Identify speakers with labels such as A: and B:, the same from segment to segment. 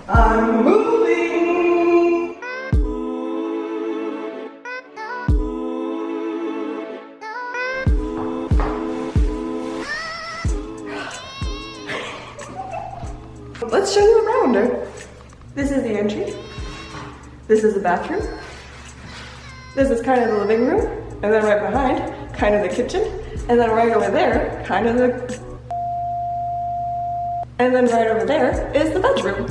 A: I'm moving! Let's show you around. This is the entry. This is the bathroom. This is kind of the living room. And then right behind, kind of the kitchen. And then right over there, kind of the... And then right over there is the bedroom.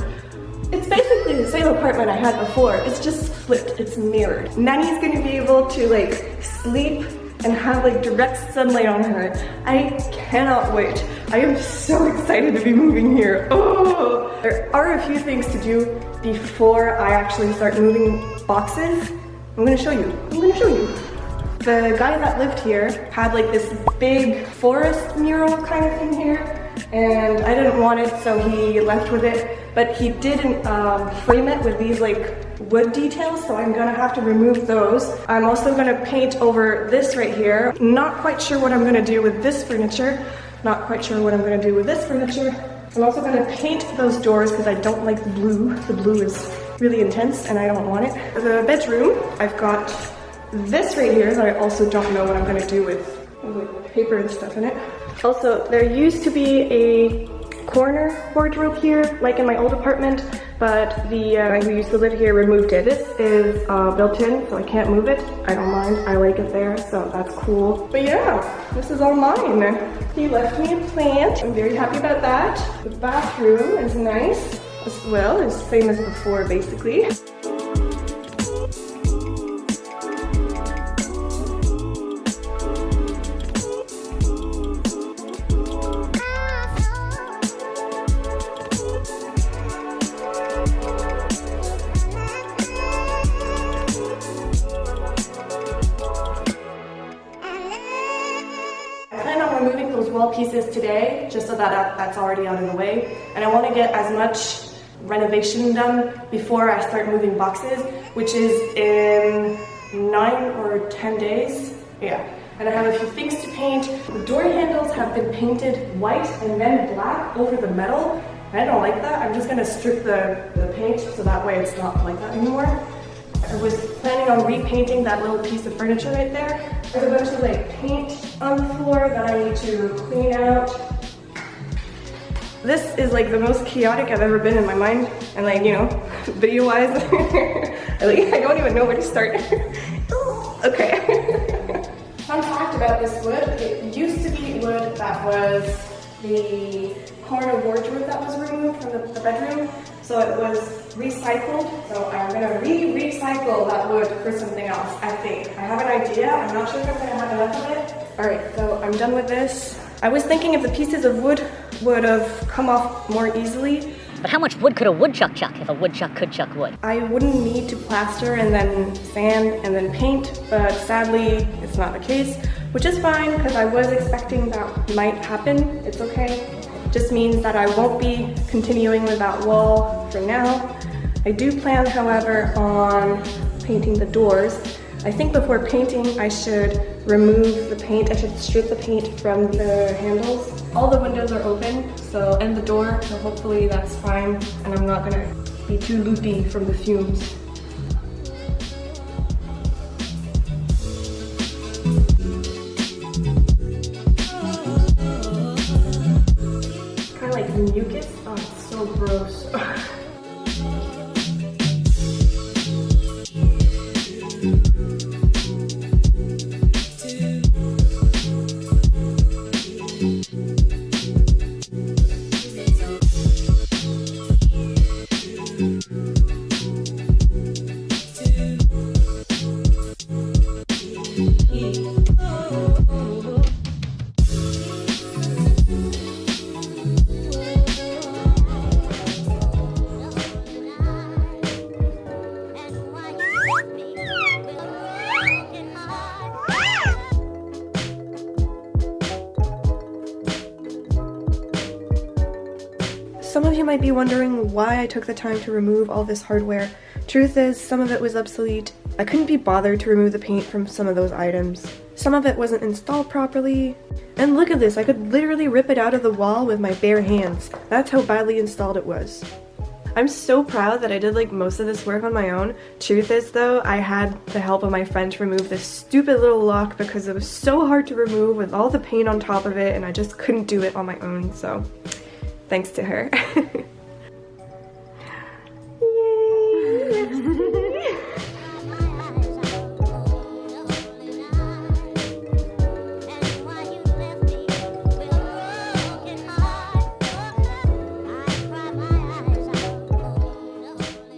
A: It's basically the same apartment I had before. It's just flipped, it's mirrored. Nanny's gonna be able to like sleep and have like direct sunlight on her. I cannot wait. I am so excited to be moving here. Oh! There are a few things to do before I actually start moving boxes. I'm gonna show you. The guy that lived here had like this big forest mural kind of thing here, and I didn't want it, so he left with it. But he didn't frame it with these like wood details, so I'm gonna have to remove those. I'm also gonna paint over this right here. Not quite sure what I'm gonna do with this furniture. Not quite sure what I'm gonna do with this furniture. I'm also gonna paint those doors because I don't like the blue. The blue is really intense and I don't want it. For the bedroom, I've got this right here that I also don't know what I'm gonna do with paper and stuff in it. Also, there used to be a corner wardrobe here, like in my old apartment, but the guy who used to live here removed it. This is built in, so I can't move it. I don't mind, I like it there, so that's cool. But yeah, this is all mine. He left me a plant. I'm very happy about that. The bathroom is nice as well. It's the same as before, basically. Removing those wall pieces today, just so that that's already out of the way. And I want to get as much renovation done before I start moving boxes, which is in 9 or 10 days. Yeah. And I have a few things to paint. The door handles have been painted white and then black over the metal. I don't like that. I'm just going to strip the paint so that way it's not like that anymore. I was planning on repainting that little piece of furniture right there. There's a bunch of like paint on the floor that I need to clean out. This is like the most chaotic I've ever been in my mind, and like, you know, video-wise, I don't even know where to start. Okay. Fun fact about this wood, it used to be wood that was the corner wardrobe that was removed from the bedroom. So it was recycled, so I'm gonna recycle that wood for something else, I think. I have an idea, I'm not sure if I'm gonna have enough of it. Alright, so I'm done with this. I was thinking if the pieces of wood would have come off more easily.
B: But how much wood could a woodchuck chuck if a woodchuck could chuck wood?
A: I wouldn't need to plaster and then sand and then paint, but sadly it's not the case, which is fine because I was expecting that might happen. It's okay. Just means that I won't be continuing with that wall for now. I do plan, however, on painting the doors. I think before painting, I should remove the paint. I should strip the paint from the handles. All the windows are open, and the door, so hopefully that's fine, and I'm not gonna be too loopy from the fumes. Like mucus. Oh, it's so gross. Some of you might be wondering why I took the time to remove all this hardware. Truth is, some of it was obsolete. I couldn't be bothered to remove the paint from some of those items. Some of it wasn't installed properly. And look at this, I could literally rip it out of the wall with my bare hands. That's how badly installed it was. I'm so proud that I did like most of this work on my own. Truth is though, I had the help of my friend to remove this stupid little lock because it was so hard to remove with all the paint on top of it, and I just couldn't do it on my own, so thanks to her.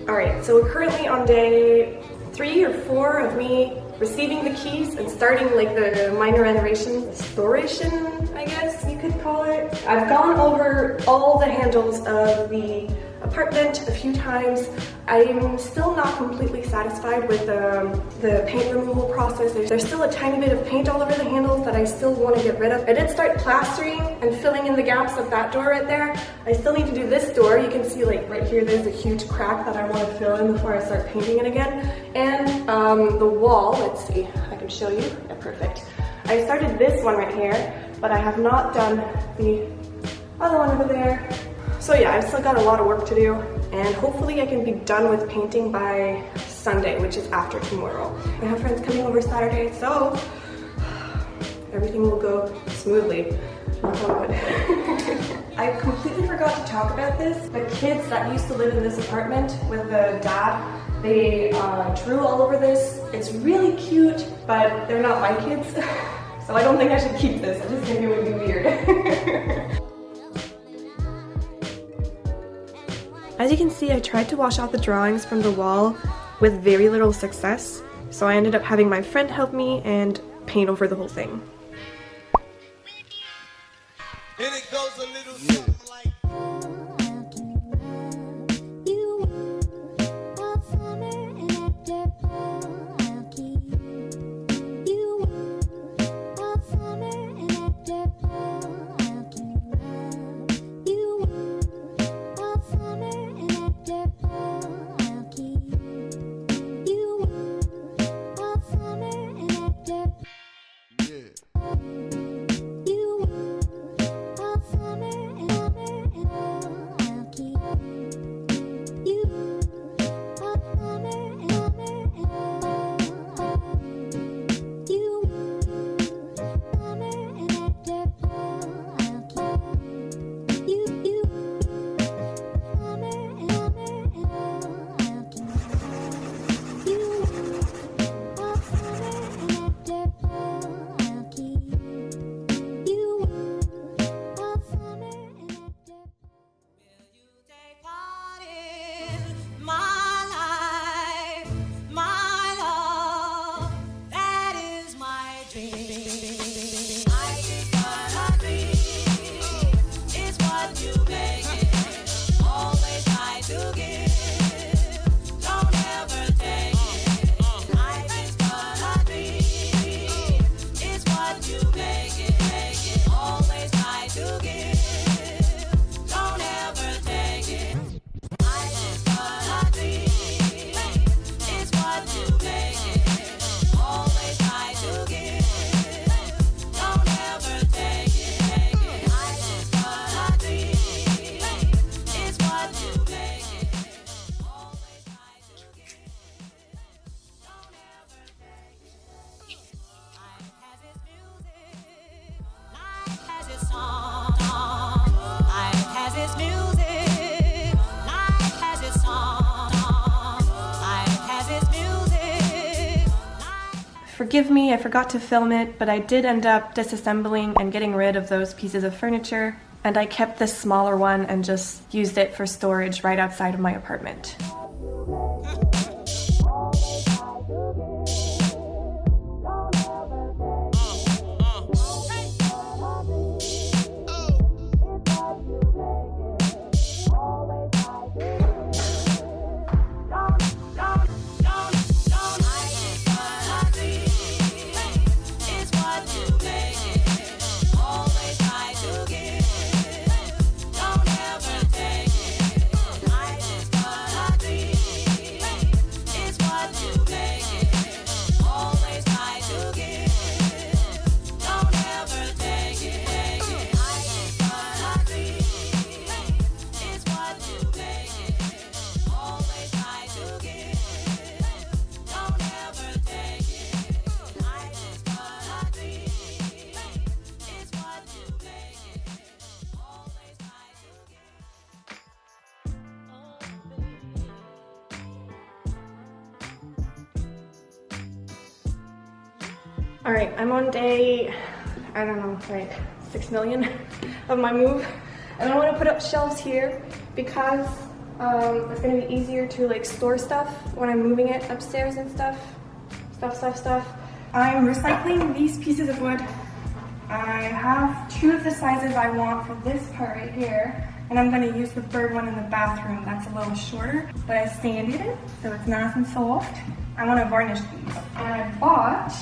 A: Alright, so we're currently on day 3 or 4 of me receiving the keys and starting like the minor restoration, I guess you could call it. I've gone over all the handles of the apartment a few times. I'm still not completely satisfied with the paint removal process. There's still a tiny bit of paint all over the handles that I still want to get rid of. I did start plastering and filling in the gaps of that door right there. I still need to do this door. You can see like right here there's a huge crack that I want to fill in before I start painting it again. And the wall, let's see, I can show you. Yeah, perfect. I started this one right here, but I have not done the other one over there. So yeah, I've still got a lot of work to do, and hopefully I can be done with painting by Sunday, which is after tomorrow. I have friends coming over Saturday, so everything will go smoothly. Knock on wood. I completely forgot to talk about this. The kids that used to live in this apartment with the dad, they drew all over this. It's really cute, but they're not my kids, so I don't think I should keep this. I just think it would be weird. As you can see, I tried to wash out the drawings from the wall with very little success, so I ended up having my friend help me and paint over the whole thing.
C: And it goes a little something like
A: Forgive me, I forgot to film it, but I did end up disassembling and getting rid of those pieces of furniture, and I kept this smaller one and just used it for storage right outside of my apartment. All right, I'm on day, I don't know, like 6 million of my move. And I want to put up shelves here because it's going to be easier to like store stuff when I'm moving it upstairs and stuff. I'm recycling these pieces of wood. I have 2 of the sizes I want for this part right here. And I'm going to use the 3rd one in the bathroom. That's a little shorter, but I sanded it so it's nice and soft. I want to varnish these. And I bought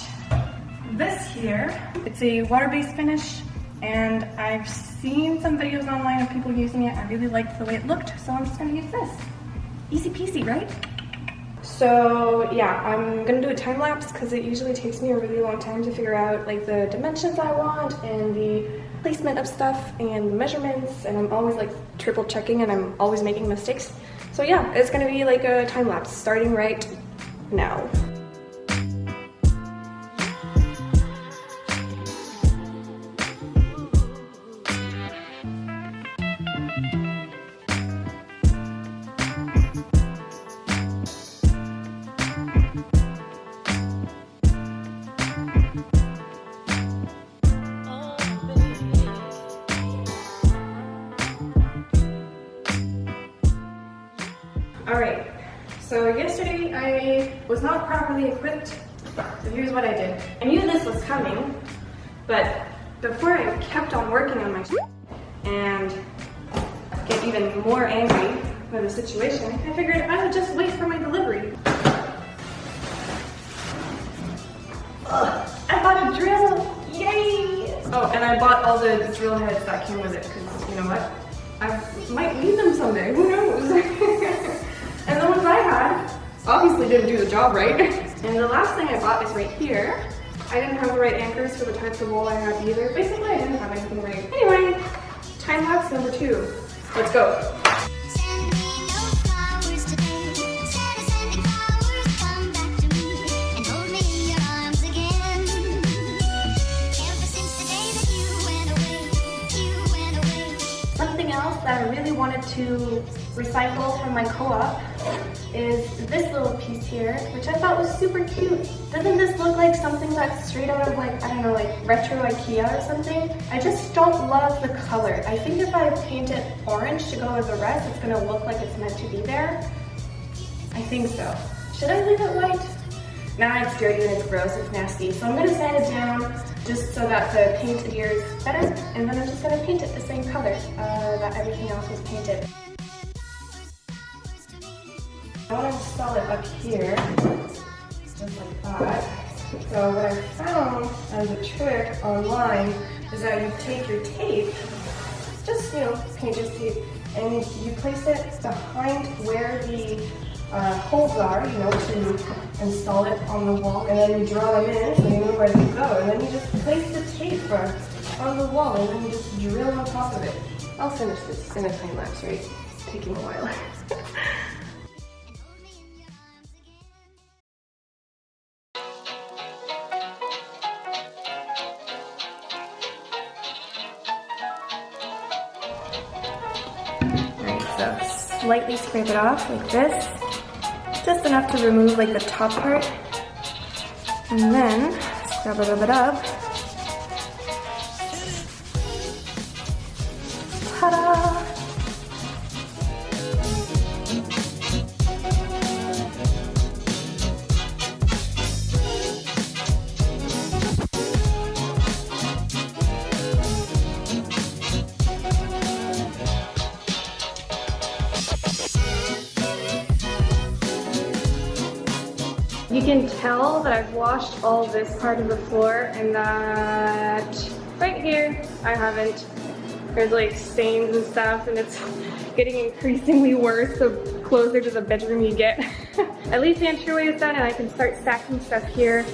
A: this here. It's a water-based finish, and I've seen some videos online of people using it. I really liked the way it looked, so I'm just going to use this. Easy peasy, right? So yeah, I'm gonna do a time lapse because it usually takes me a really long time to figure out like the dimensions I want and the placement of stuff and the measurements, and I'm always like triple checking and I'm always making mistakes. So yeah, it's gonna be like a time lapse starting right now. Alright, so yesterday I was not properly equipped, so here's what I did. I knew this was coming, but before I kept on working on my and get even more angry with the situation, I figured I would just wait for my delivery. I bought a drill! Yay! Oh, and I bought all the drill heads that came with it, because you know what? I might need them someday, who knows? And the ones I had obviously didn't do the job right. And the last thing I bought is right here. I didn't have the right anchors for the types of wool I had either. Basically, I didn't have anything right. Anyway, time lapse number 2. Let's go. Something else that I really wanted to recycle from my co-op is this little piece here, which I thought was super cute. Doesn't this look like something that's straight out of like, I don't know, like retro IKEA or something? I just don't love the color. I think if I paint it orange to go with the rest, it's gonna look like it's meant to be there. I think so. Should I leave it white? Nah, it's dirty and it's gross, it's nasty. So I'm gonna sand it down just so that the paint adheres better, and then I'm just gonna paint it the same color that everything else was painted. I want to install it up here, just like that. So what I found as a trick online is that you take your tape, just, you know, painter's tape, and you place it behind where the holes are, you know, to install it on the wall, and then you draw them in so you know where to go, and then you just place the tape on the wall, and then you just drill on top of it. I'll finish this in a time lapse, right? It's taking a while. So slightly scrape it off like this, just enough to remove like the top part, and then scrub it up. Ta-da! You can tell that I've washed all this part of the floor and that right here I haven't. There's like stains and stuff, and it's getting increasingly worse the closer to the bedroom you get. At least the entryway is done and I can start stacking stuff here.